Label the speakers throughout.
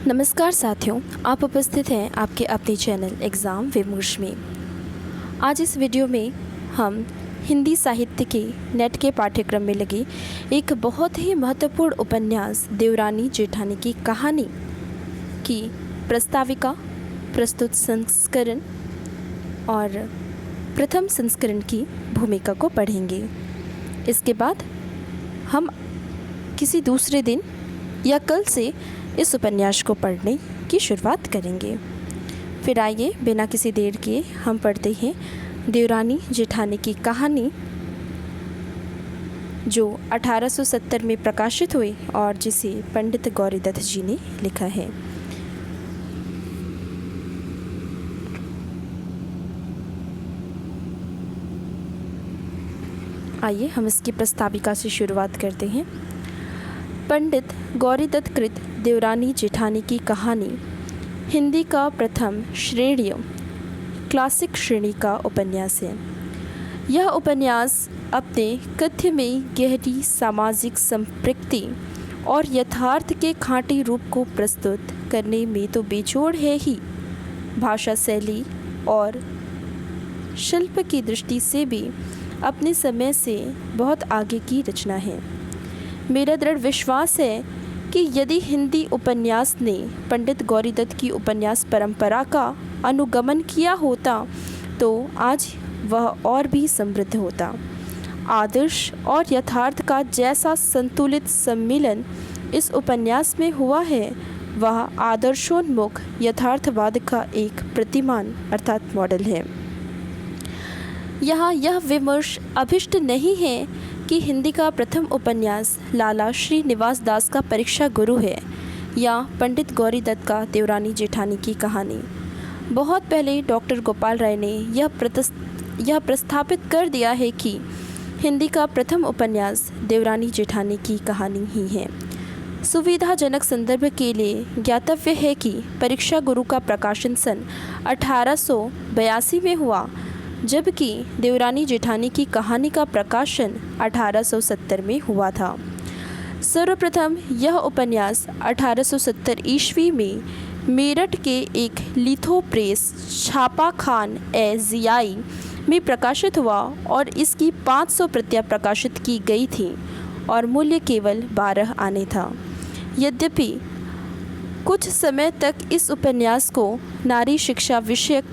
Speaker 1: नमस्कार साथियों, आप उपस्थित हैं आपके अपने चैनल एग्ज़ाम विमर्श में। आज इस वीडियो में हम हिंदी साहित्य के नेट के पाठ्यक्रम में लगे एक बहुत ही महत्वपूर्ण उपन्यास देवरानी जेठानी की कहानी की प्रस्ताविका, प्रस्तुत संस्करण और प्रथम संस्करण की भूमिका को पढ़ेंगे। इसके बाद हम किसी दूसरे दिन या कल से इस उपन्यास को पढ़ने की शुरुआत करेंगे। फिर आइए बिना किसी देर के हम पढ़ते हैं देवरानी जेठानी की कहानी, जो 1870 में प्रकाशित हुई और जिसे पंडित गौरीदत्त जी ने लिखा है। आइए हम इसकी प्रस्ताविका से शुरुआत करते हैं। पंडित गौरीदत्त कृत देवरानी जेठानी की कहानी हिंदी का प्रथम श्रेणीय क्लासिक श्रेणी का उपन्यास है। यह उपन्यास अपने कथ्य में गहरी सामाजिक संपृक्ति और यथार्थ के खाँटी रूप को प्रस्तुत करने में तो बेजोड़ है ही, भाषा शैली और शिल्प की दृष्टि से भी अपने समय से बहुत आगे की रचना है। मेरा दृढ़ विश्वास है कि यदि हिंदी उपन्यास ने पंडित गौरीदत्त की उपन्यास परंपरा का अनुगमन किया होता तो आज वह और भी समृद्ध होता। आदर्श और यथार्थ का जैसा संतुलित सम्मिलन इस उपन्यास में हुआ है, वह आदर्शोन्मुख यथार्थवाद का एक प्रतिमान अर्थात मॉडल है। यहाँ यह विमर्श अभिष्ट नहीं है कि हिंदी का प्रथम उपन्यास लाला श्रीनिवास दास का परीक्षा गुरु है या पंडित गौरीदत्त का देवरानी जेठानी की कहानी। बहुत पहले डॉक्टर गोपाल राय ने यह प्रस्थापित कर दिया है कि हिंदी का प्रथम उपन्यास देवरानी जेठानी की कहानी ही है। सुविधाजनक संदर्भ के लिए ज्ञातव्य है कि परीक्षा गुरु का प्रकाशन सन 1882 में हुआ, जबकि देवरानी जेठानी की कहानी का प्रकाशन 1870 में हुआ था। सर्वप्रथम यह उपन्यास 1870 ईस्वी में मेरठ के एक लिथो प्रेस छापा खान ए जियाई में प्रकाशित हुआ और इसकी 500 प्रतियां प्रकाशित की गई थीं और मूल्य केवल 12 आने था। यद्यपि कुछ समय तक इस उपन्यास को नारी शिक्षा विषयक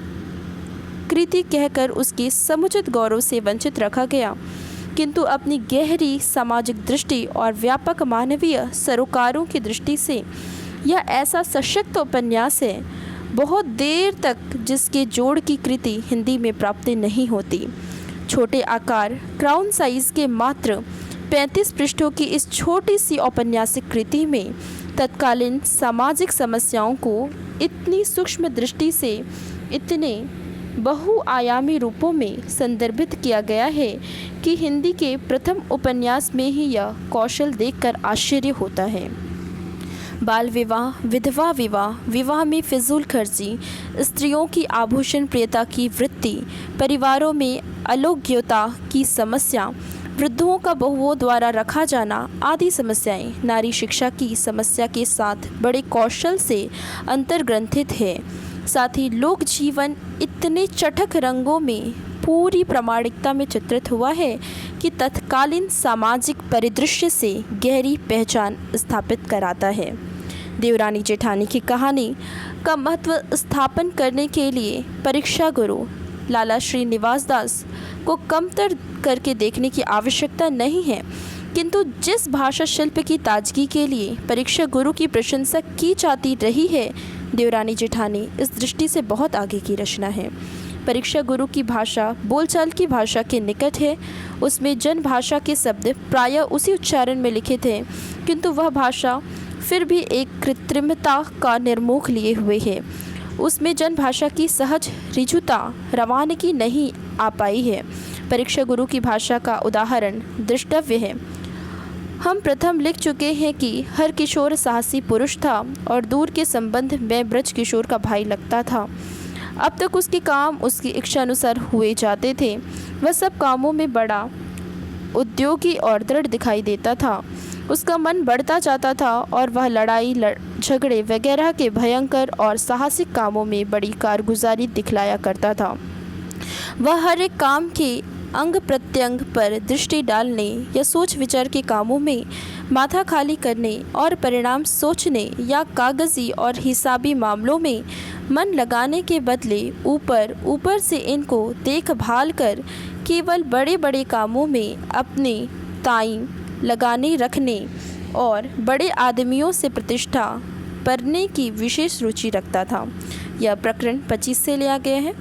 Speaker 1: कृति कहकर उसके समुचित गौरव से वंचित रखा गया, किंतु अपनी गहरी सामाजिक दृष्टि और व्यापक मानवीय सरोकारों की दृष्टि से यह ऐसा सशक्त उपन्यास है बहुत देर तक जिसके जोड़ की कृति हिंदी में प्राप्त नहीं होती। छोटे आकार क्राउन साइज के मात्र 35 पृष्ठों की इस छोटी सी औपन्यासिक कृति में तत्कालीन सामाजिक समस्याओं को इतनी सूक्ष्म दृष्टि से इतने बहुआयामी रूपों में संदर्भित किया गया है कि हिंदी के प्रथम उपन्यास में ही यह कौशल देखकर आश्चर्य होता है। बाल विवाह, विधवा विवाह, विवाह में फिजूल खर्ची, स्त्रियों की आभूषण प्रियता की वृत्ति, परिवारों में अलोग्यता की समस्या, वृद्धों का बहुओं द्वारा रखा जाना आदि समस्याएं नारी शिक्षा की समस्या के साथ बड़े कौशल से अंतर्ग्रंथित है। साथ ही लोक जीवन इतने चटक रंगों में पूरी प्रामाणिकता में चित्रित हुआ है कि तत्कालीन सामाजिक परिदृश्य से गहरी पहचान स्थापित कराता है। देवरानी जेठानी की कहानी का महत्व स्थापन करने के लिए परीक्षा गुरु लाला श्रीनिवास दास को कमतर करके देखने की आवश्यकता नहीं है, किंतु जिस भाषा शिल्प की ताजगी के लिए परीक्षा गुरु की प्रशंसा की जाती रही है, देवरानी जेठानी इस दृष्टि से बहुत आगे की रचना है। परीक्षा गुरु की भाषा बोलचाल की भाषा के निकट है। उसमें जन भाषा के शब्द प्रायः उसी उच्चारण में लिखे थे, किंतु वह भाषा फिर भी एक कृत्रिमता का निर्मुख लिए हुए है। उसमें जन भाषा की सहज ऋजुता रवानगी नहीं आ पाई है। परीक्षा गुरु की भाषा का उदाहरण दृष्टव्य है। हम प्रथम लिख चुके हैं कि हर किशोर साहसी पुरुष था और दूर के संबंध में ब्रज किशोर का भाई लगता था। अब तक उसके काम उसकी इच्छानुसार हुए जाते थे। वह सब कामों में बड़ा उद्योगी और दृढ़ दिखाई देता था। उसका मन बढ़ता जाता था और वह लड़ाई झगड़े वगैरह के भयंकर और साहसिक कामों में बड़ी कारगुजारी दिखलाया करता था। वह हर एक काम के अंग प्रत्यंग पर दृष्टि डालने या सोच विचार के कामों में माथा खाली करने और परिणाम सोचने या कागजी और हिसाबी मामलों में मन लगाने के बदले ऊपर ऊपर से इनको देखभाल कर केवल बड़े बड़े कामों में अपने टाइम लगाने रखने और बड़े आदमियों से प्रतिष्ठा करने की विशेष रुचि रखता था। यह प्रकरण 25 से लिया गया है।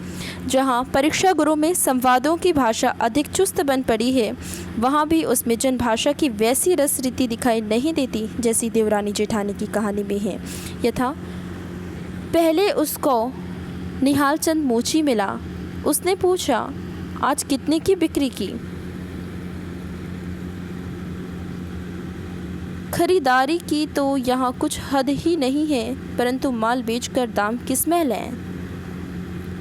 Speaker 1: जहाँ परीक्षा गुरु में संवादों की भाषा अधिक चुस्त बन पड़ी है, वहाँ भी उसमें जन भाषा की वैसी रस रीति दिखाई नहीं देती जैसी देवरानी जेठानी की कहानी में है। यथा पहले उसको निहाल चंद मोची मिला। उसने पूछा, आज कितने की बिक्री की? खरीदारी की तो यहाँ कुछ हद ही नहीं है, परंतु माल बेचकर दाम किस में लें?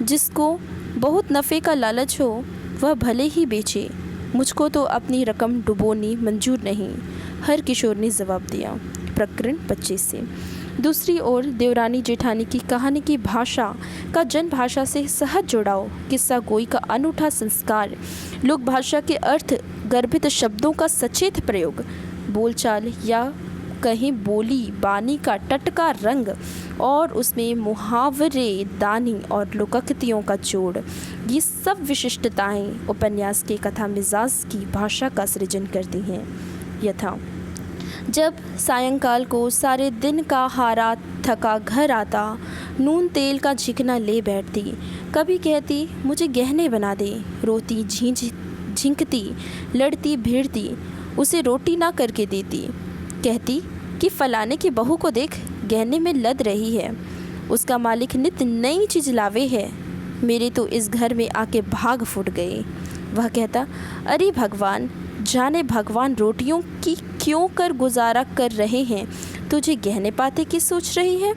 Speaker 1: जिसको बहुत नफ़े का लालच हो वह भले ही बेचे, मुझको तो अपनी रकम डुबोनी मंजूर नहीं, हर किशोर ने जवाब दिया। प्रकरण 25 से। दूसरी ओर देवरानी जेठानी की कहानी की भाषा का जन भाषा से सहज जुड़ाव, किस्सा गोई का अनूठा संस्कार, लोक भाषा के अर्थ गर्भित शब्दों का सचेत प्रयोग, बोलचाल या कहीं बोली बानी का टटका रंग और उसमें मुहावरे दानी और लोकोक्तियों का जोड़, ये सब विशिष्टताएं उपन्यास के कथा मिजाज की भाषा का सृजन करती हैं। यथा जब सायंकाल को सारे दिन का हारा थका घर आता, नून तेल का झिकना ले बैठती, कभी कहती मुझे गहने बना दे, रोती झिंकती लड़ती भिड़ती, उसे रोटी ना करके देती, कहती कि फलाने की बहू को देख गहने में लद रही है, उसका मालिक नित नई चीज़ लावे है, मेरे तो इस घर में आके भाग फूट गए। वह कहता, अरे भगवान जाने भगवान रोटियों की क्यों कर गुजारा कर रहे हैं, तुझे गहने पाते की सोच रही है।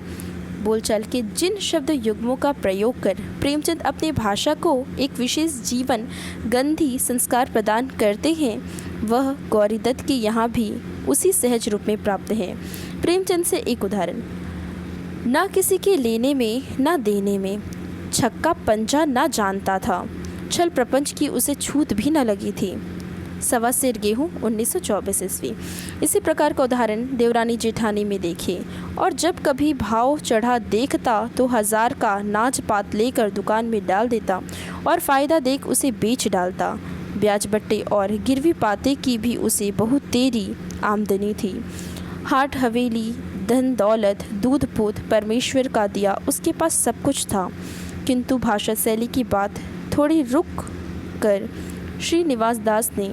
Speaker 1: बोलचाल के जिन शब्द युग्मों का प्रयोग कर प्रेमचंद अपनी भाषा को एक विशेष जीवन गंधी संस्कार प्रदान करते हैं, वह गौरीदत्त की यहाँ भी उसी सहज रूप में प्राप्त है। प्रेमचंद से एक उदाहरण, ना किसी के लेने में ना देने में छक्का पंजा ना जानता था, छल प्रपंच की उसे छूत भी न लगी थी। सवा सेर गेहूँ 1924 ईस्वी। इसी प्रकार का उदाहरण देवरानी जेठानी में देखे, और जब कभी भाव चढ़ा देखता तो 1000 का नाच पात लेकर दुकान में डाल देता और फ़ायदा देख उसे बेच डालता। ब्याज बट्टे और गिरवी पाते की भी उसे बहुत तेरी आमदनी थी। हाट हवेली धन दौलत दूध पोत परमेश्वर का दिया उसके पास सब कुछ था। किंतु भाषा शैली की बात थोड़ी रुक कर श्री निवास दास ने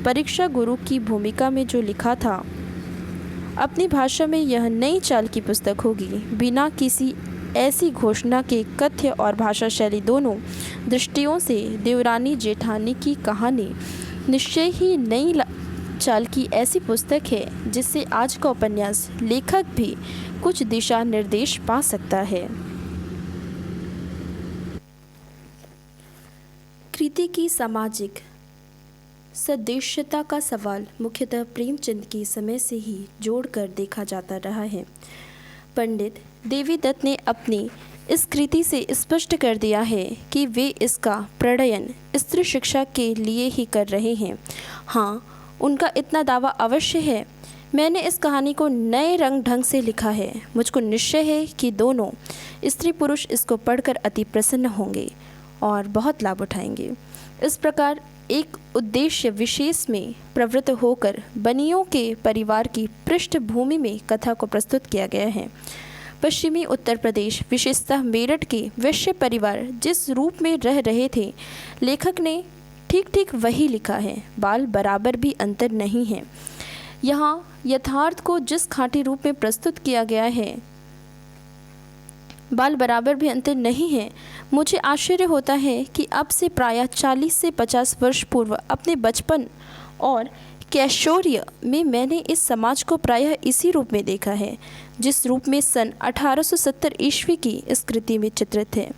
Speaker 1: परीक्षा गुरु की भूमिका में जो लिखा था, अपनी भाषा में यह नई चाल की पुस्तक होगी। बिना किसी ऐसी घोषणा के कथ्य और भाषा शैली दोनों दृष्टियों से देवरानी जेठानी की कहानी निश्चय ही नई चाल की ऐसी पुस्तक है जिससे आज का उपन्यास लेखक भी कुछ दिशा निर्देश पा सकता है। कृति की सामाजिक सदस्यता का सवाल मुख्यतः प्रेमचंद के समय से ही जोड़कर देखा जाता रहा है। पंडित देवीदत्त ने अपनी इस कृति से स्पष्ट कर दिया है कि वे इसका प्रणयन स्त्री शिक्षा के लिए ही कर रहे हैं। हाँ, उनका इतना दावा अवश्य है। मैंने इस कहानी को नए रंग ढंग से लिखा है। मुझको निश्चय है कि दोनों स्त्री पुरुष इसको पढ़कर अति प्रसन्न होंगे और बहुत लाभ उठाएंगे। इस प्रकार एक उद्देश्य विशेष में प्रवृत्त होकर बनियों के परिवार की पृष्ठभूमि में कथा को प्रस्तुत किया गया है। पश्चिमी उत्तर प्रदेश, विशेषतः मेरठ के वैश्य परिवार जिस रूप में रह रहे थे, लेखक ने ठीक ठीक वही लिखा है। बाल बराबर भी अंतर नहीं है। यहाँ यथार्थ को जिस खाँटी रूप में प्रस्तुत किया गया है, बाल बराबर भी अंतर नहीं है। मुझे आश्चर्य होता है कि अब से प्रायः 40 से 50 वर्ष पूर्व अपने बचपन और कैशोर्य में मैंने इस समाज को प्रायः इसी रूप में देखा है जिस रूप में सन 1870 ईस्वी की इस कृति में चित्रित है।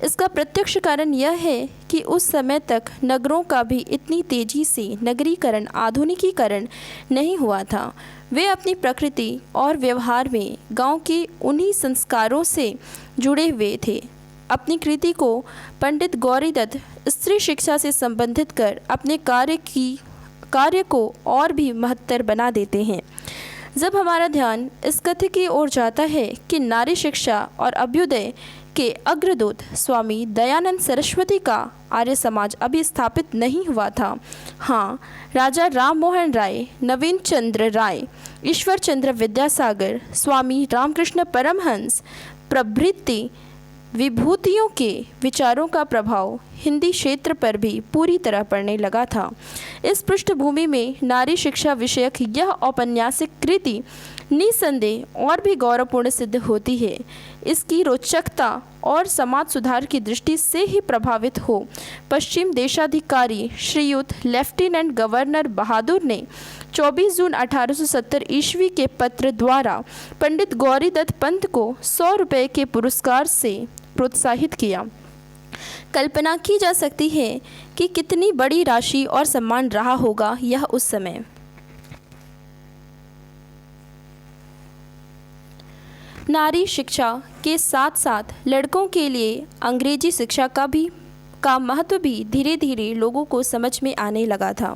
Speaker 1: इसका प्रत्यक्ष कारण यह है कि उस समय तक नगरों का भी इतनी तेजी से नगरीकरण, आधुनिकीकरण नहीं हुआ था। वे अपनी प्रकृति और व्यवहार में गांव के उन्हीं संस्कारों से जुड़े हुए थे। अपनी कृति को पंडित गौरीदत्त स्त्री शिक्षा से संबंधित कर अपने कार्य को और भी महत्तर बना देते हैं। जब हमारा ध्यान इस कथ्य की ओर जाता है कि नारी शिक्षा और अभ्युदय के अग्रदूत स्वामी दयानंद सरस्वती का आर्य समाज अभी स्थापित नहीं हुआ था। हाँ, राजा राम मोहन राय, नवीन चंद्र राय, ईश्वर चंद्र विद्यासागर, स्वामी रामकृष्ण परमहंस प्रभृति विभूतियों के विचारों का प्रभाव हिंदी क्षेत्र पर भी पूरी तरह पड़ने लगा था। इस पृष्ठभूमि में नारी शिक्षा विषयक यह औपन्यासिक कृति निसंदेह और भी गौरवपूर्ण सिद्ध होती है। इसकी रोचकता और समाज सुधार की दृष्टि से ही प्रभावित हो पश्चिम देशाधिकारी श्रीयुत लेफ्टिनेंट गवर्नर बहादुर ने 24 जून 1870 ईस्वी के पत्र द्वारा पंडित गौरीदत्त पंत को 100 रुपये के पुरस्कार से प्रोत्साहित किया। कल्पना की जा सकती है कि कितनी बड़ी राशि और सम्मान रहा होगा यह उस समय। नारी शिक्षा के साथ साथ लड़कों के लिए अंग्रेजी शिक्षा का महत्व भी धीरे धीरे लोगों को समझ में आने लगा था।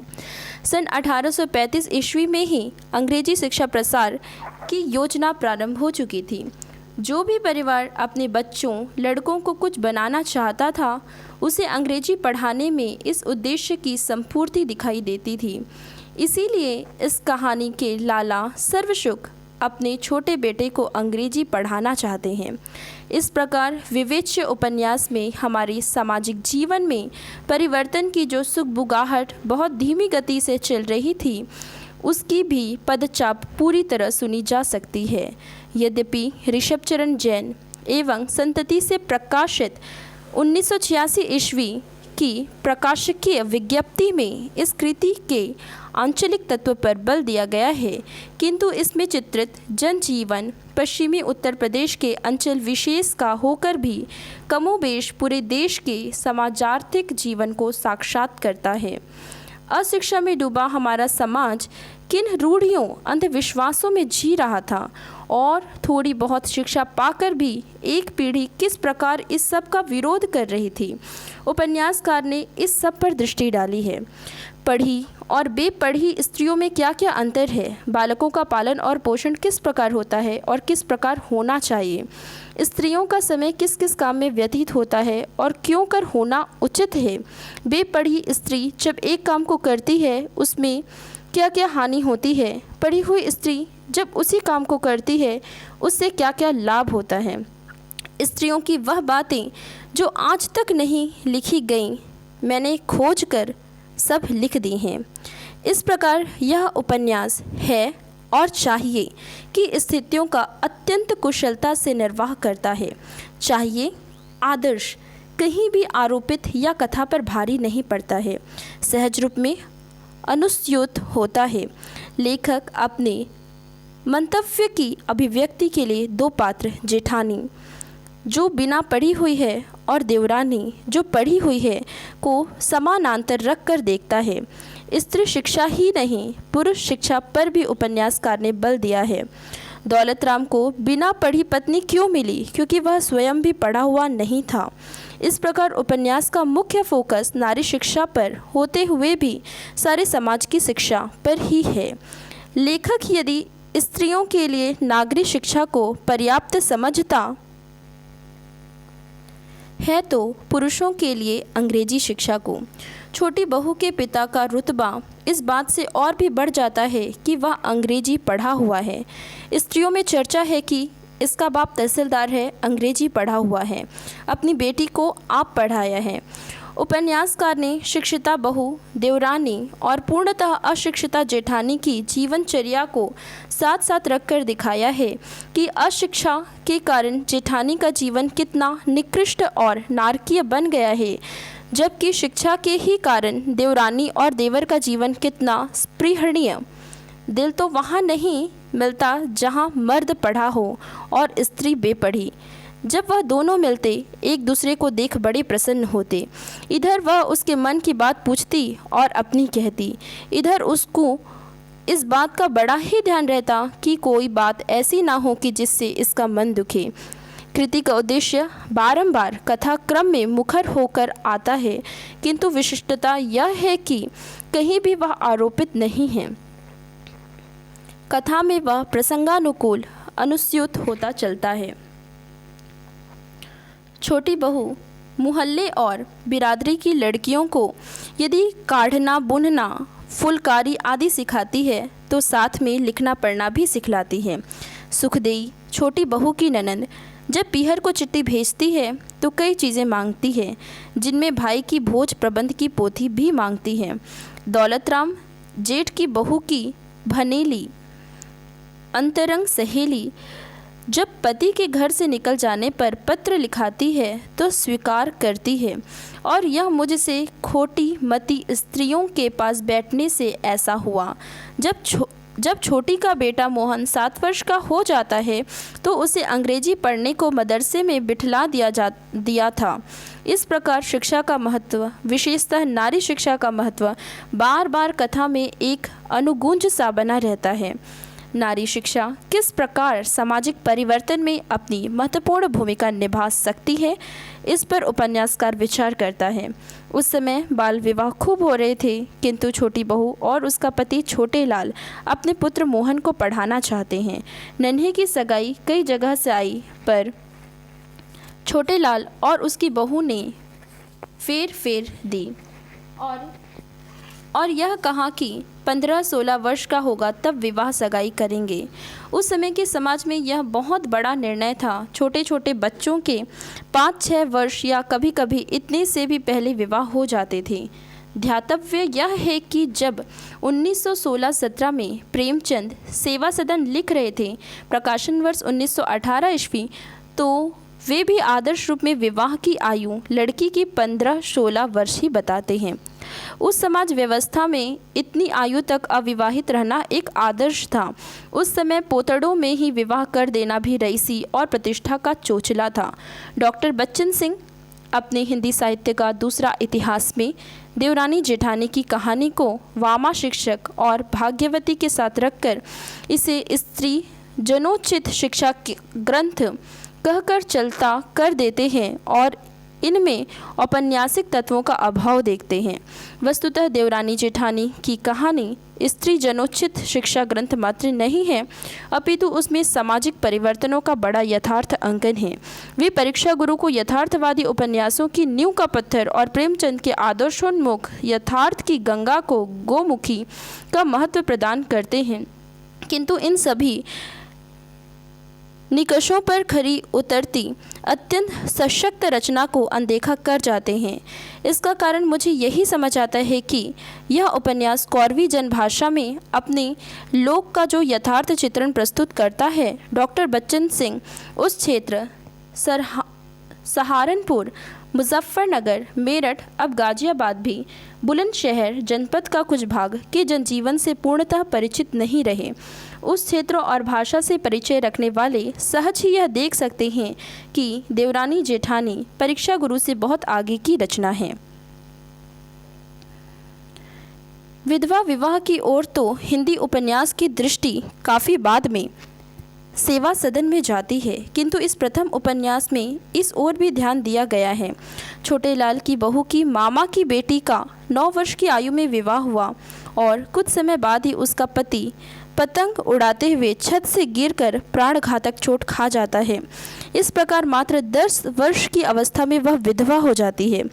Speaker 1: सन 1835 ईस्वी में ही अंग्रेजी शिक्षा प्रसार की योजना प्रारंभ हो चुकी थी। जो भी परिवार अपने बच्चों लड़कों को कुछ बनाना चाहता था, उसे अंग्रेजी पढ़ाने में इस उद्देश्य की संपूर्ति दिखाई देती थी। इसीलिए इस कहानी के लाला सर्वसुख अपने छोटे बेटे को अंग्रेजी पढ़ाना चाहते हैं। इस प्रकार विवेच्य उपन्यास में हमारी सामाजिक जीवन में परिवर्तन की जो सुगबुगाहट बहुत धीमी गति से चल रही थी, उसकी भी पदचाप पूरी तरह सुनी जा सकती है। यद्यपि ऋषभचरण जैन एवं संतति से प्रकाशित 1986 ईस्वी की प्रकाशकीय विज्ञप्ति में इस कृति के आंचलिक तत्व पर बल दिया गया है, किंतु इसमें चित्रित जनजीवन पश्चिमी उत्तर प्रदेश के अंचल विशेष का होकर भी कमोबेश पूरे देश के समाजार्थिक जीवन को साक्षात करता है। अशिक्षा में डूबा हमारा समाज किन रूढ़ियों, अंधविश्वासों में जी रहा था और थोड़ी बहुत शिक्षा पाकर भी एक पीढ़ी किस प्रकार इस सब का विरोध कर रही थी। उपन्यासकार ने इस सब पर दृष्टि डाली है। पढ़ी और बेपढ़ी स्त्रियों में क्या क्या अंतर है, बालकों का पालन और पोषण किस प्रकार होता है और किस प्रकार होना चाहिए, स्त्रियों का समय किस किस काम में व्यतीत होता है और क्यों कर होना उचित है, बेपढ़ी स्त्री जब एक काम को करती है उसमें क्या क्या हानि होती है, पढ़ी हुई स्त्री जब उसी काम को करती है उससे क्या क्या लाभ होता है। स्त्रियों की वह बातें जो आज तक नहीं लिखी गईं, मैंने खोज कर सब लिख दी हैं। इस प्रकार यह उपन्यास है और चाहिए कि स्थितियों का अत्यंत कुशलता से निर्वाह करता है। चाहिए आदर्श कहीं भी आरोपित या कथा पर भारी नहीं पड़ता है, सहज रूप में अनुस्यूत होता है। लेखक अपने मंतव्य की अभिव्यक्ति के लिए दो पात्र, जेठानी जो बिना पढ़ी हुई है और देवरानी जो पढ़ी हुई है, को समानांतर रख कर देखता है। स्त्री शिक्षा ही नहीं, पुरुष शिक्षा पर भी उपन्यासकार ने बल दिया है। दौलत राम को बिना पढ़ी पत्नी क्यों मिली? क्योंकि वह स्वयं भी पढ़ा हुआ नहीं था। इस प्रकार उपन्यास का मुख्य फोकस नारी शिक्षा पर होते हुए भी सारे समाज की शिक्षा पर ही है। लेखक यदि स्त्रियों के लिए नागरिक शिक्षा को पर्याप्त समझता है तो पुरुषों के लिए अंग्रेजी शिक्षा को। छोटी बहू के पिता का रुतबा इस बात से और भी बढ़ जाता है कि वह अंग्रेजी पढ़ा हुआ है। स्त्रियों में चर्चा है कि इसका बाप तहसीलदार है, अंग्रेजी पढ़ा हुआ है, अपनी बेटी को आप पढ़ाया है। उपन्यासकार ने शिक्षिता बहू, देवरानी और पूर्णतः अशिक्षिता जेठानी की जीवनचर्या को साथ साथ रखकर दिखाया है कि अशिक्षा के कारण जेठानी का जीवन कितना निकृष्ट और नारकीय बन गया है, जबकि शिक्षा के ही कारण देवरानी और देवर का जीवन कितना स्पृहणीय। दिल तो वहाँ नहीं मिलता जहाँ मर्द पढ़ा हो और स्त्री बेपढ़ी, जब वह दोनों मिलते एक दूसरे को देख बड़े प्रसन्न होते। इधर वह उसके मन की बात पूछती और अपनी कहती, इधर उसको इस बात का बड़ा ही ध्यान रहता कि कोई बात ऐसी ना हो कि जिससे इसका मन दुखे। कृति का उद्देश्य बारंबार कथा क्रम में मुखर होकर आता है, किंतु विशिष्टता यह है कि कहीं भी वह आरोपित नहीं है। कथा में वह प्रसंगानुकूल अनुस्यूत होता चलता है। छोटी बहू मुहल्ले और बिरादरी की लड़कियों को यदि काढ़ना, बुनना, फुलकारी आदि सिखाती है तो साथ में लिखना पढ़ना भी सिखलाती है। सुखदेई छोटी बहू की ननंद जब पीहर को चिट्ठी भेजती है तो कई चीज़ें मांगती है, जिनमें भाई की भोज प्रबंध की पोथी भी मांगती है। दौलतराम जेठ की बहू की भनेली अंतरंग सहेली जब पति के घर से निकल जाने पर पत्र लिखाती है तो स्वीकार करती है, और यह मुझसे खोटी मती स्त्रियों के पास बैठने से ऐसा हुआ। जब छोटी का बेटा मोहन 7 वर्ष का हो जाता है तो उसे अंग्रेजी पढ़ने को मदरसे में बिठला दिया था। इस प्रकार शिक्षा का महत्व, विशेषतः नारी शिक्षा का महत्व बार बार कथा में एक अनुगूंज सा बना रहता है। नारी शिक्षा किस प्रकार सामाजिक परिवर्तन में अपनी महत्वपूर्ण भूमिका निभा सकती है, इस पर उपन्यासकार विचार करता है। उस समय बाल विवाह खूब हो रहे थे, किंतु छोटी बहू और उसका पति छोटे लाल अपने पुत्र मोहन को पढ़ाना चाहते हैं। नन्हे की सगाई कई जगह से आई, पर छोटे लाल और उसकी बहू ने फेर दी और यह कहा कि 15-16 वर्ष का होगा तब विवाह सगाई करेंगे। उस समय के समाज में यह बहुत बड़ा निर्णय था। छोटे छोटे बच्चों के 5-6 वर्ष या कभी कभी इतने से भी पहले विवाह हो जाते थे। ध्यातव्य यह है कि जब 1916-17 में प्रेमचंद सेवा सदन लिख रहे थे, प्रकाशन वर्ष 1918 ईस्वी, तो वे भी आदर्श रूप में विवाह की आयु लड़की की 15-16 वर्ष ही बताते हैं। उस समाज व्यवस्था में इतनी आयु तक अविवाहित रहना एक आदर्श था। उस समय पोतड़ों में ही विवाह कर देना भी रईसी और प्रतिष्ठा का चोचला था। डॉक्टर बच्चन सिंह अपने हिंदी साहित्य का दूसरा इतिहास में देवरानी जेठानी की कहानी को वामा शिक्षक और भाग्यवती के साथ रखकर इसे स्त्री जनोचित शिक्षा के ग्रंथ कहकर चलता कर देते हैं और इनमें औपन्यासिक तत्वों का अभाव देखते हैं। वस्तुतः देवरानी जेठानी की कहानी स्त्री जनोचित शिक्षा ग्रंथ मात्र नहीं है, अपितु उसमें सामाजिक परिवर्तनों का बड़ा यथार्थ अंकन है। वे परीक्षा गुरु को यथार्थवादी उपन्यासों की नींव का पत्थर और प्रेमचंद के आदर्शोन्मुख यथार्थ की गंगा को गोमुखी का महत्व प्रदान करते हैं, किंतु इन सभी निकषों पर खरी उतरती अत्यंत सशक्त रचना को अनदेखा कर जाते हैं। इसका कारण मुझे यही समझ आता है कि यह उपन्यास कौरवी जनभाषा में अपने लोक का जो यथार्थ चित्रण प्रस्तुत करता है, डॉक्टर बच्चन सिंह उस क्षेत्र सहारनपुर, मुजफ्फरनगर, मेरठ, अब गाजियाबाद भी बुलंदशहर जनपद का कुछ भाग के जनजीवन से पूर्णतः परिचित नहीं रहे। उस क्षेत्र और भाषा से परिचय रखने वाले सहज ही यह देख सकते हैं कि देवरानी जेठानी परीक्षा गुरु से बहुत आगे की रचना है। विधवा विवाह की ओर तो हिंदी उपन्यास की दृष्टि काफ़ी बाद में सेवा सदन में जाती है, किंतु इस प्रथम उपन्यास में इस ओर भी ध्यान दिया गया है। छोटे लाल की बहू की मामा की बेटी का 9 वर्ष की आयु में विवाह हुआ और कुछ समय बाद ही उसका पति पतंग उड़ाते हुए छत से गिरकर प्राणघातक चोट खा जाता है। इस प्रकार मात्र 10 वर्ष की अवस्था में वह विधवा हो जाती है।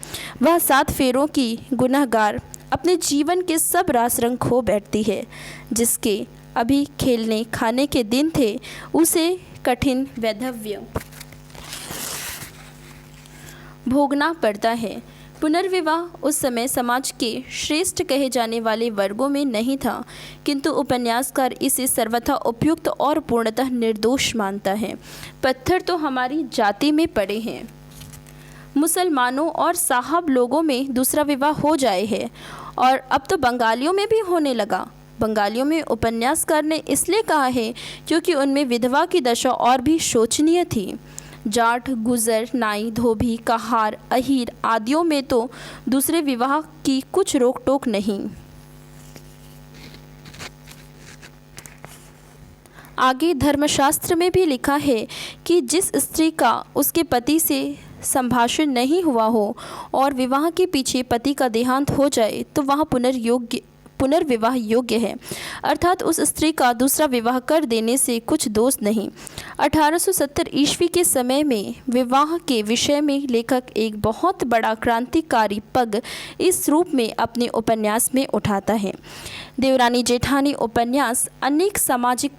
Speaker 1: वह 7 फेरों की गुनहगार अपने जीवन के सब रास रंग खो बैठती है। जिसके अभी खेलने खाने के दिन थे, उसे कठिन वैधव्य भोगना पड़ता है। पुनर्विवाह उस समय समाज के श्रेष्ठ कहे जाने वाले वर्गों में नहीं था, किंतु उपन्यासकार इसे सर्वथा उपयुक्त और पूर्णतः निर्दोष मानता है। पत्थर तो हमारी जाति में पड़े हैं। मुसलमानों और साहब लोगों में दूसरा विवाह हो जाए है और अब तो बंगालियों में भी होने लगा। बंगालियों में उपन्यासकार ने इसलिए कहा है क्योंकि उनमें विधवा की दशा और भी शोचनीय थी। जाट, गुजर, नाई, धोबी, कहार, अहीर आदियों में तो दूसरे विवाह की कुछ रोक टोक नहीं। आगे धर्मशास्त्र में भी लिखा है कि जिस स्त्री का उसके पति से संभाषण नहीं हुआ हो और विवाह के पीछे पति का देहांत हो जाए तो वह पुनर्विवाह योग्य है, अर्थात उस स्त्री का दूसरा विवाह कर देने से कुछ दोष नहीं। 1870 ईस्वी के समय में विवाह के विषय में लेखक एक बहुत बड़ा क्रांतिकारी पग इस रूप में अपने उपन्यास में उठाता है। देवरानी जेठानी उपन्यास अनेक सामाजिक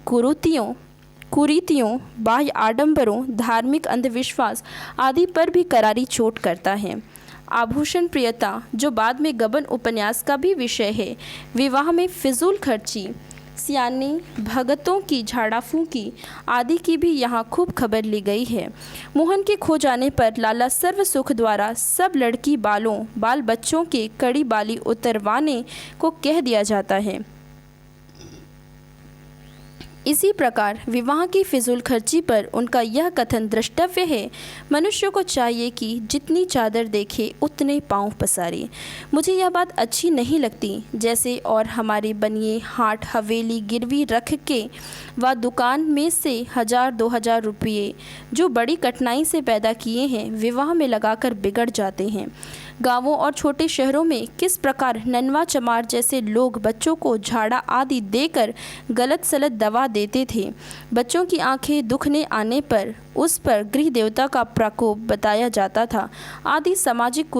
Speaker 1: कुरीतियों, बाह्य आडंबरों, धार्मिक अंधविश्वास आदि पर भी करारी चोट करता है। आभूषण प्रियता, जो बाद में गबन उपन्यास का भी विषय है, विवाह में फिजूल खर्ची, सियानी भगतों की झाड़ा फूकी आदि की भी यहाँ खूब खबर ली गई है। मोहन के खो जाने पर लाला सर्व सुख द्वारा सब लड़की बाल बच्चों के कड़ी बाली उतरवाने को कह दिया जाता है। इसी प्रकार विवाह की फिजूल खर्ची पर उनका यह कथन द्रष्टव्य है, मनुष्य को चाहिए कि जितनी चादर देखे उतने पाँव पसारे। मुझे यह बात अच्छी नहीं लगती, जैसे और हमारे बनिए हाट हवेली गिरवी रख के व दुकान में से 1000-2000 रुपये जो बड़ी कठिनाई से पैदा किए हैं विवाह में लगाकर बिगड़ जाते हैं। गांवों और छोटे शहरों में किस प्रकार ननवा चमार जैसे लोग बच्चों को झाड़ा आदि देकर गलत सलत दवा देते थे। बच्चों की आंखें दुखने आने पर उस पर गृह देवता का प्रकोप बताया जाता था आदि सामाजिक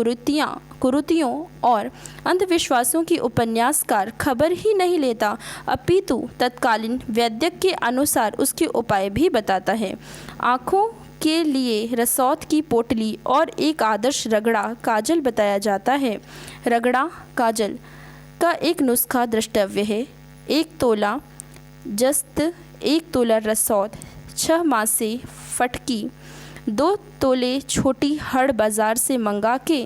Speaker 1: कुरीतियों और अंधविश्वासों की उपन्यासकार खबर ही नहीं लेता, अपितु तत्कालीन वैद्यक के अनुसार उसके उपाय भी बताता है। आँखों के लिए रसौत की पोटली और एक आदर्श रगड़ा काजल बताया जाता है। रगड़ा काजल का एक नुस्खा द्रष्टव्य है। 1 तोला जस्त, 1 तोला रसौत, 6 मासे फटकी, 2 तोले छोटी हड़ बाजार से मंगा के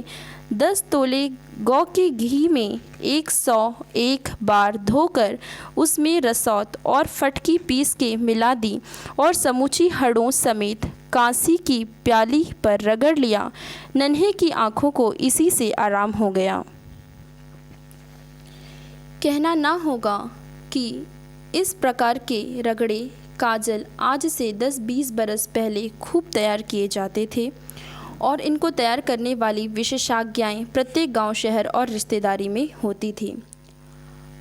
Speaker 1: 10 तोले गौ के घी में 101 बार धोकर उसमें रसौत और फटकी पीस के मिला दी और समूची हड़ों समेत कांसी की प्याली पर रगड़ लिया। नन्हे की आंखों को इसी से आराम हो गया। कहना ना होगा कि इस प्रकार के रगड़े काजल आज से 10-20 बरस पहले खूब तैयार किए जाते थे और इनको तैयार करने वाली विशेषज्ञाएं प्रत्येक गांव, शहर और रिश्तेदारी में होती थी।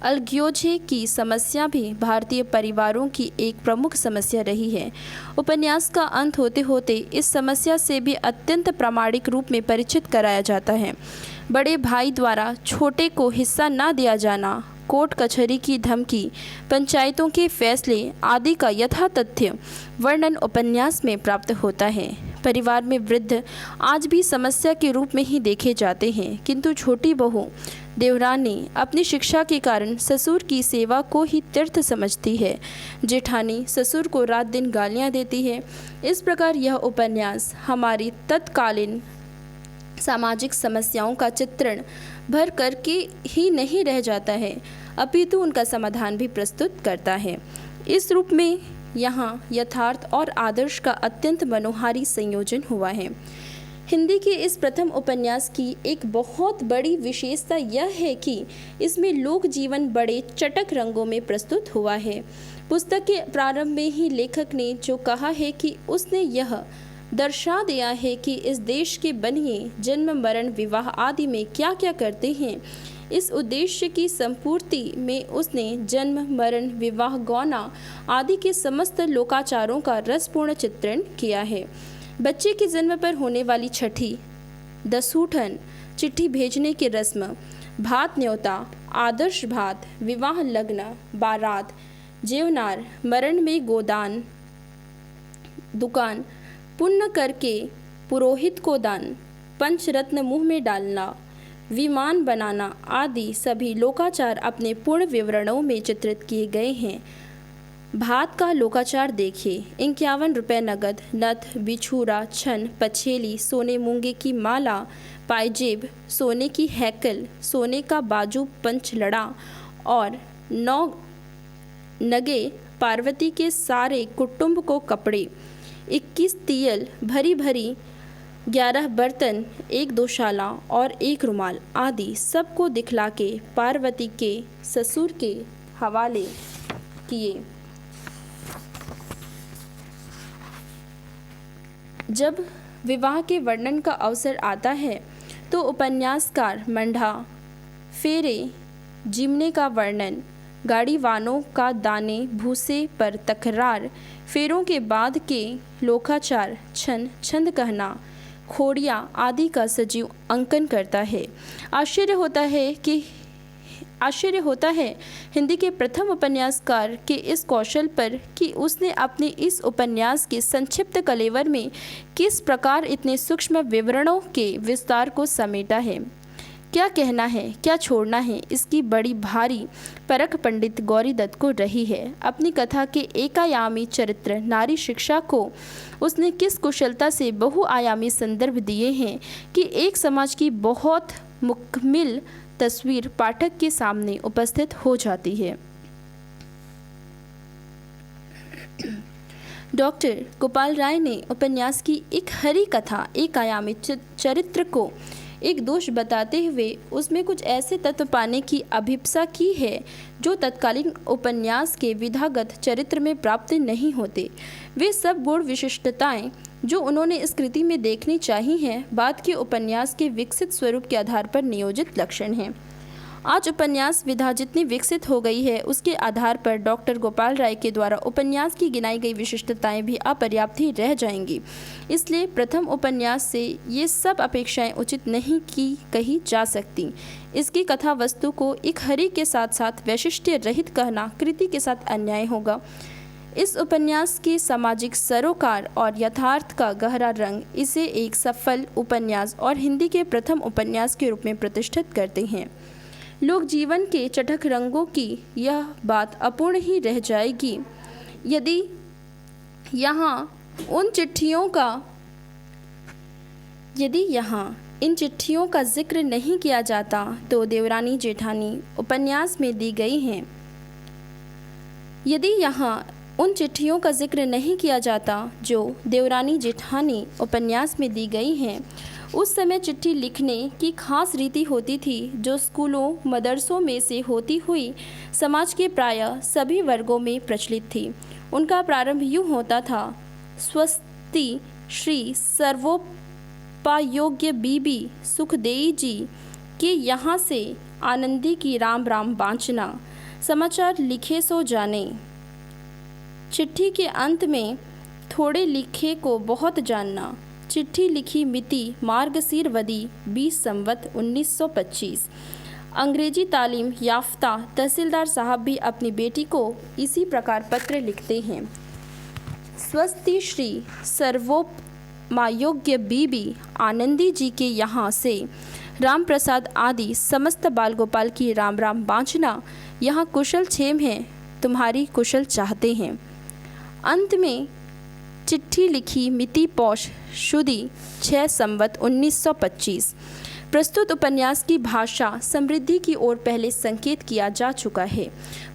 Speaker 1: अलग्योजे की समस्या भी भारतीय परिवारों की एक प्रमुख समस्या रही है। उपन्यास का अंत होते होते इस समस्या से भी अत्यंत प्रामाणिक रूप में परिचित कराया जाता है। बड़े भाई द्वारा छोटे को हिस्सा न दिया जाना, कोर्ट कचहरी की धमकी, पंचायतों के फैसले आदि का यथातथ्य वर्णन उपन्यास में प्राप्त होता है। परिवार में वृद्ध आज भी समस्या के रूप में ही देखे जाते हैं, किंतु छोटी बहू देवरानी अपनी शिक्षा के कारण ससुर की सेवा को ही तीर्थ समझती है। जेठानी ससुर को रात दिन गालियां देती है। इस प्रकार यह उपन्यास हमारी तत्कालीन सामाजिक समस्याओं का चित्रण भर करके ही नहीं रह जाता है, अपितु उनका समाधान भी प्रस्तुत करता है। इस रूप में यहाँ यथार्थ और आदर्श का अत्यंत मनोहारी संयोजन हुआ है। हिंदी के इस प्रथम उपन्यास की एक बहुत बड़ी विशेषता यह है कि इसमें लोक जीवन बड़े चटक रंगों में प्रस्तुत हुआ है। पुस्तक के प्रारंभ में ही लेखक ने जो कहा है कि उसने यह दर्शा दिया है कि इस देश के बनिए जन्म मरण विवाह आदि में क्या क्या करते हैं। इस उद्देश्य की संपूर्ति में उसने जन्म मरण विवाह गौना आदि के समस्त लोकाचारों का रसपूर्ण चित्रण किया है। बच्चे के जन्म पर होने वाली छठी, दसूठन, चिट्ठी भेजने की रस्म, भात न्योता, आदर्श भात, विवाह लग्न, बारात, जेवनार, मरण में गोदान, दुकान, पुण्य करके पुरोहित को दान, पंचरत्न मुंह में डालना, विमान बनाना आदि सभी लोकाचार अपने पूर्ण विवरणों में चित्रित किए गए हैं। भात का लोकाचार देखिए। 51 रुपये नगद, नथ, बिछूरा, छन, पछेली, सोने मूंगे की माला, पायजेब, सोने की हैकल, सोने का बाजू पंचलड़ा और 9 नगे पार्वती के सारे कुटुंब को कपड़े। 21 तियल, भरी भरी 11 बर्तन, 1 दोशाला और 1 रुमाल आदि सबको दिखला के पार्वती के ससुर के हवाले किए। जब विवाह के वर्णन का अवसर आता है तो उपन्यासकार मंडा फेरे जिमने का वर्णन, गाड़ी वानों का दाने भूसे पर तकरार, फेरों के बाद के लोकाचार, छंद कहना, खोड़िया आदि का सजीव अंकन करता है। आश्चर्य होता है हिंदी के प्रथम उपन्यासकार के इस कौशल पर कि उसने अपने इस उपन्यास के संक्षिप्त कलेवर में किस प्रकार इतने सूक्ष्म विवरणों के विस्तार को समेटा है। क्या कहना है, क्या छोड़ना है, इसकी बड़ी भारी परख पंडित गौरीदत्त को रही है। अपनी कथा के एकायामी चरित्र नारी शिक्षा को उसने किस कुशलता से बहुआयामी संदर्भ दिए हैं कि एक समाज की बहुत मुकम्मल तस्वीर पाठक के सामने उपस्थित हो जाती है। डॉक्टर गोपाल राय ने उपन्यास की एक हरी कथा एक आयामी चरित्र को एक दोष बताते हुए उसमें कुछ ऐसे तत्व पाने की अभिप्सा की है जो तत्कालीन उपन्यास के विधागत चरित्र में प्राप्त नहीं होते। वे सब गुण विशिष्टताएं जो उन्होंने इस कृति में देखनी चाहिए हैं बाद के उपन्यास के विकसित स्वरूप के आधार पर नियोजित लक्षण हैं। आज उपन्यास विधा जितनी विकसित हो गई है उसके आधार पर डॉक्टर गोपाल राय के द्वारा उपन्यास की गिनाई गई विशिष्टताएं भी अपर्याप्त ही रह जाएंगी। इसलिए प्रथम उपन्यास से ये सब अपेक्षाएं उचित नहीं की कही जा सकती। इसकी कथा वस्तु को एक हरि के साथ साथ वैशिष्ट्य रहित कहना कृति के साथ अन्याय होगा। इस उपन्यास के सामाजिक सरोकार और यथार्थ का गहरा रंग इसे एक सफल उपन्यास और हिंदी के प्रथम उपन्यास के रूप में प्रतिष्ठित करते हैं। लोक जीवन के चटख रंगों की यह बात अपूर्ण ही रह जाएगी यदि यहाँ इन चिट्ठियों का जिक्र नहीं किया जाता तो देवरानी जेठानी उपन्यास में दी गई हैं। यदि यहाँ उन चिट्ठियों का जिक्र नहीं किया जाता जो देवरानी जेठानी उपन्यास में दी गई हैं। उस समय चिट्ठी लिखने की खास रीति होती थी जो स्कूलों मदरसों में से होती हुई समाज के प्रायः सभी वर्गों में प्रचलित थी। उनका प्रारंभ यूँ होता था, स्वस्ति श्री सर्वोपयोग्य बीबी सुखदेई जी के यहाँ से आनंदी की राम राम बाँचना, समाचार लिखे सो जाने। चिट्ठी के अंत में थोड़े लिखे को बहुत जानना। चिट्ठी लिखी मिति मार्गशीर वदी 20 संवत 1925। अंग्रेजी तालीम याफ्ता तहसीलदार साहब भी अपनी बेटी को इसी प्रकार पत्र लिखते हैं। स्वस्ति श्री सर्वोपयोग्य बीबी आनंदी जी के यहाँ से राम प्रसाद आदि समस्त बाल गोपाल की राम राम बाँचना। यहाँ कुशल क्षेम है, तुम्हारी कुशल चाहते हैं। अंत में चिट्ठी लिखी मिति पौष शुदी 6 संवत 1925। प्रस्तुत उपन्यास की भाषा समृद्धि की ओर पहले संकेत किया जा चुका है।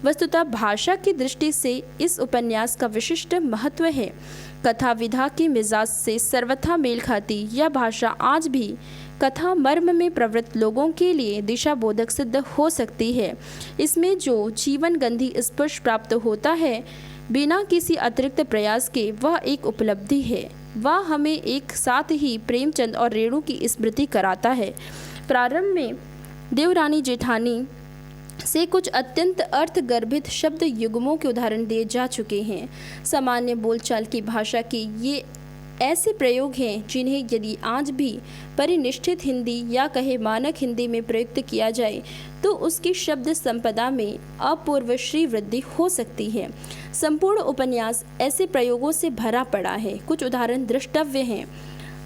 Speaker 1: वस्तुतः भाषा की दृष्टि से इस उपन्यास का विशिष्ट महत्व है। कथा विधा के मिजाज से सर्वथा मेल खाती यह भाषा आज भी कथा मर्म में प्रवृत्त लोगों के लिए दिशा बोधक सिद्ध हो सकती है। इसमें जो जीवन गंधी स्पर्श प्राप्त होता है बिना किसी अतिरिक्त प्रयास के वह एक उपलब्धि है। वह हमें एक साथ ही प्रेमचंद और रेणु की स्मृति कराता है। प्रारंभ में देवरानी जेठानी से कुछ अत्यंत अर्थगर्भित शब्द युग्मों के उदाहरण दिए जा चुके हैं। सामान्य बोलचाल की भाषा के ये ऐसे प्रयोग हैं जिन्हें यदि आज भी परिनिष्ठित हिंदी या कहे मानक हिंदी में प्रयुक्त किया जाए तो उसकी शब्द संपदा में अपूर्व श्री वृद्धि हो सकती है। संपूर्ण उपन्यास ऐसे प्रयोगों से भरा पड़ा है। कुछ उदाहरण दृष्टव्य हैं।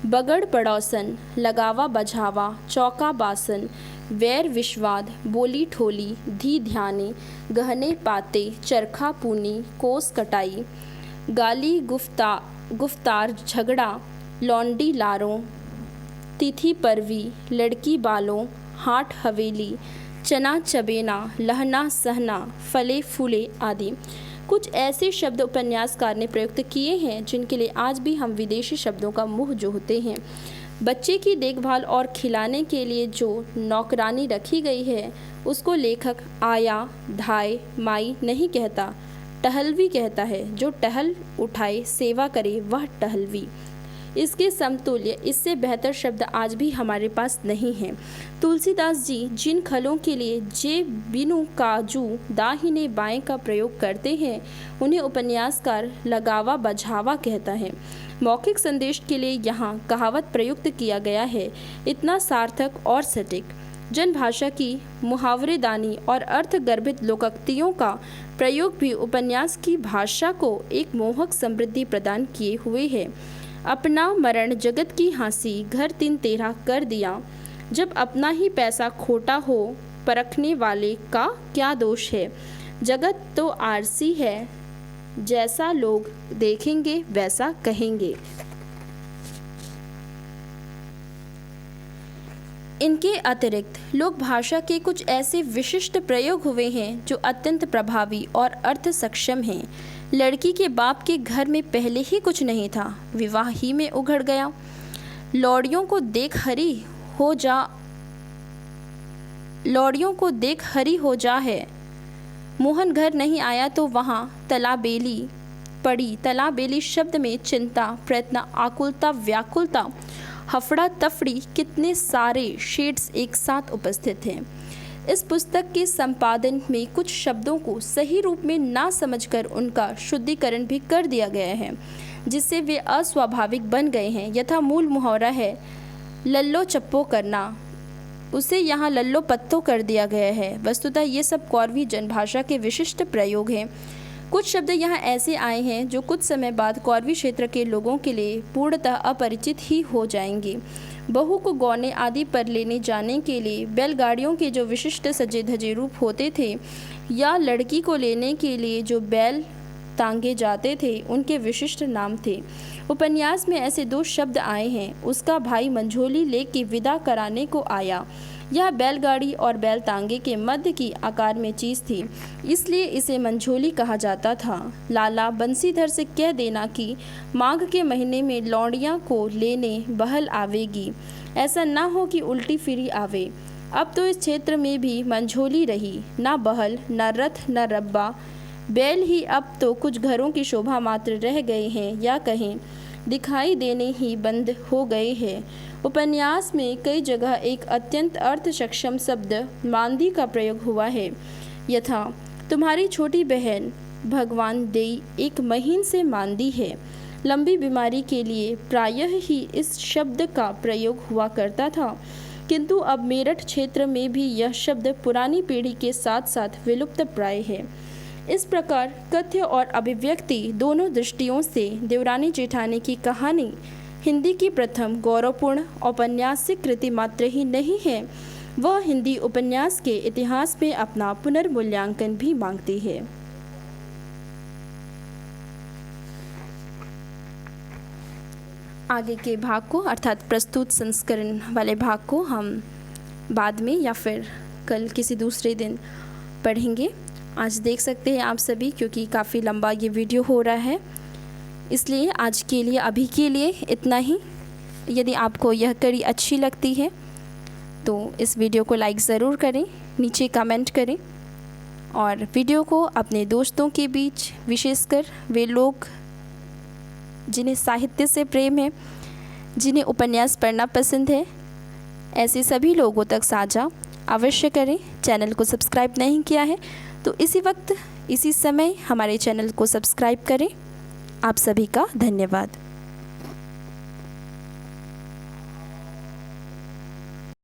Speaker 1: बगड़ पड़ोसन, लगावा बझावा, चौका बासन, वैर विश्वाद, बोली ठोली, धी ध्याने, गहने पाते, चरखा पूनी, कोस कटाई, गाली गुफ्तार झगड़ा, लौंडी लारों, तिथि परवी, लड़की बालों, हाट हवेली, चना चबेना, लहना सहना, फले फूले आदि। कुछ ऐसे शब्द उपन्यासकार ने प्रयुक्त किए हैं जिनके लिए आज भी हम विदेशी शब्दों का मुँह जोहते हैं। बच्चे की देखभाल और खिलाने के लिए जो नौकरानी रखी गई है उसको लेखक आया, धाय, माई नहीं कहता, टहलवी कहता है। जो टहल उठाए सेवा करे वह टहलवी। इसके समतुल्य, इससे बेहतर शब्द आज भी हमारे पास नहीं है। तुलसीदास जी जिन खलों के लिए जे बिनु काजू दाहिने बाएं का प्रयोग करते हैं उन्हें उपन्यासकार लगावा बझावा कहता है। मौखिक संदेश के लिए यहाँ कहावत प्रयुक्त किया गया है, इतना सार्थक और सटीक। जनभाषा की मुहावरेदानी और अर्थगर्भित लोकोक्तियों का प्रयोग भी उपन्यास की भाषा को एक मोहक समृद्धि प्रदान किए हुए है। अपना मरण जगत की हंसी घर 3 कर दिया। जब अपना ही पैसा खोटा हो परखने वाले का क्या दोष है। जगत तो आरसी है, जैसा लोग देखेंगे वैसा कहेंगे। इनके अतिरिक्त लोक भाषा के कुछ ऐसे विशिष्ट प्रयोग हुए हैं जो अत्यंत प्रभावी और अर्थ सक्षम हैं। लड़की के बाप के घर में पहले ही कुछ नहीं था, विवाह ही में उघड़ गया। लौड़ियों को देख हरी हो जा है। मोहन घर नहीं आया तो वहाँ तलाबेली पड़ी। तलाबेली शब्द में चिंता, प्रयत्न, आकुलता, व्याकुलता, हफड़ा तफड़ी, कितने सारे शेड्स एक साथ उपस्थित हैं। इस पुस्तक के संपादन में कुछ शब्दों को सही रूप में ना समझकर उनका शुद्धिकरण भी कर दिया गया है, जिससे वे अस्वाभाविक बन गए हैं। यथा मूल मुहावरा है लल्लो चप्पो करना, उसे यहाँ लल्लो पत्तो कर दिया गया है। वस्तुतः ये सब कौरवी जनभाषा के विशिष्ट प्रयोग हैं। कुछ शब्द यहाँ ऐसे आए हैं जो कुछ समय बाद कौरवी क्षेत्र के लोगों के लिए पूर्णतः अपरिचित ही हो जाएंगे। बहू को गौने आदि पर लेने जाने के लिए बैलगाड़ियों के जो विशिष्ट सजे धजे रूप होते थे, या लड़की को लेने के लिए जो बैल तांगे जाते थे, उनके विशिष्ट नाम थे। उपन्यास में ऐसे 2 शब्द आए हैं। उसका भाई मंझोली लेके विदा कराने को आया। यह बैलगाड़ी और बैल तांगे के मध्य की आकार में चीज़ थी, इसलिए इसे मंझोली कहा जाता था। लाला बंसीधर से कह देना कि माघ के महीने में लौंडिया को लेने बहल आवेगी, ऐसा ना हो कि उल्टी फिरी आवे। अब तो इस क्षेत्र में भी मंझोली रही, ना बहल, ना रथ, ना रब्बा। बैल ही अब तो कुछ घरों की शोभा मात्र रह गए हैं, या कहें दिखाई देने ही बंद हो गए हैं। उपन्यास में कई जगह एक अत्यंत अर्थ सक्षम शब्द मांदी का प्रयोग हुआ है। यथा तुम्हारी छोटी बहन भगवान देई एक महीन से मांदी है। लंबी बीमारी के लिए प्रायः ही इस शब्द का प्रयोग हुआ करता था, किंतु अब मेरठ क्षेत्र में भी यह शब्द पुरानी पीढ़ी के साथ साथ विलुप्त प्राय है। इस प्रकार कथ्य और अभिव्यक्ति दोनों दृष्टियों से देवरानी जेठानी की कहानी हिंदी की प्रथम गौरवपूर्ण औपन्यासिक कृति मात्र ही नहीं है, वह हिंदी उपन्यास के इतिहास में अपना पुनर्मूल्यांकन भी मांगती है। आगे के भाग को अर्थात प्रस्तुत संस्करण वाले भाग को हम बाद में या फिर कल किसी दूसरे दिन पढ़ेंगे। आज देख सकते हैं आप सभी, क्योंकि काफ़ी लंबा ये वीडियो हो रहा है, इसलिए आज के लिए अभी के लिए इतना ही। यदि आपको यह कड़ी अच्छी लगती है तो इस वीडियो को लाइक ज़रूर करें, नीचे कमेंट करें और वीडियो को अपने दोस्तों के बीच, विशेषकर वे लोग जिन्हें साहित्य से प्रेम है, जिन्हें उपन्यास पढ़ना पसंद है, ऐसे सभी लोगों तक साझा अवश्य करें। चैनल को सब्सक्राइब नहीं किया है तो इसी वक्त इसी समय हमारे चैनल को सब्सक्राइब करें। आप सभी का धन्यवाद।